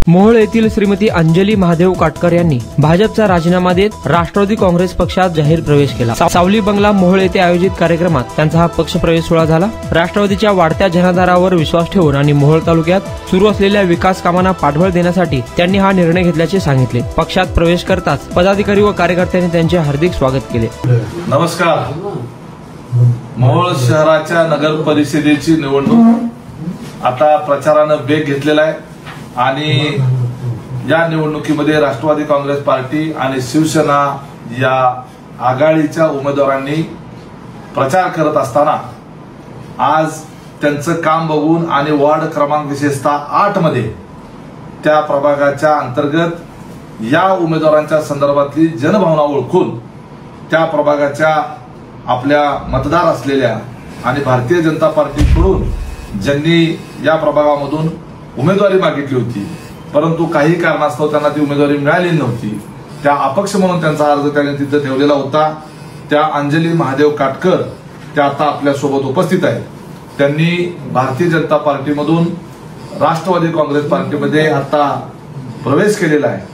मोहोळ येथील श्रीमती अंजली महादेव काटकर यांनी भाजपचा राजीनामा देत राष्ट्रवादी काँग्रेस पक्षात जाहीर प्रवेश केला। सावली बंगला मोहोळ येथे आयोजित कार्यक्रमात त्यांचा हा पक्ष प्रवेश सोहळा झाला। राष्ट्रवादीच्या वाढत्या जनाधारावर विश्वास ठेवून आणि मोहोळ तालुक्यात सुरू असलेल्या विकास कामांना पाठबळ देण्यासाठी त्यांनी हा निर्णय घेतल्याचे सांगितले। पक्षात प्रवेश करताच पदाधिकारी व कार्यकर्त्यांनी त्यांचे हार्दिक स्वागत केले। नमस्कार। मोहोळ शहराच्या नगर परिषदेची निवडणूक आता प्रचाराने वेग घेतलेला आहे आणि या निवडणुकीमध्ये राष्ट्रवादी काँग्रेस पार्टी आणि शिवसेना या आघाडीच्या उमेदवारांनी प्रचार करत असताना आज त्यांचं काम बघून आणि वार्ड क्रमांक विशेषतः 8 मध्ये त्या प्रभागाच्या अंतर्गत या उमेदवारांच्या संदर्भातली जनभावना ओळखून त्या प्रभागाच्या आपल्या मतदार असलेल्या आणि भारतीय जनता पार्टीकडून ज्यांनी या प्रभागामधून उमेदवारी मागितली होती परंतु काही कारणास्तव त्यांना ती उमेदवारी मिळाली नव्हती, त्या अपक्ष म्हणून त्यांचा अर्ज त्यांनी तिथे ठेवलेला होता, त्या अंजली महादेव काटकर त्या आता आपल्या सोबत उपस्थित आहेत। त्यांनी भारतीय जनता पार्टीमधून राष्ट्रवादी काँग्रेस पार्टीमध्ये आता प्रवेश केलेला आहे।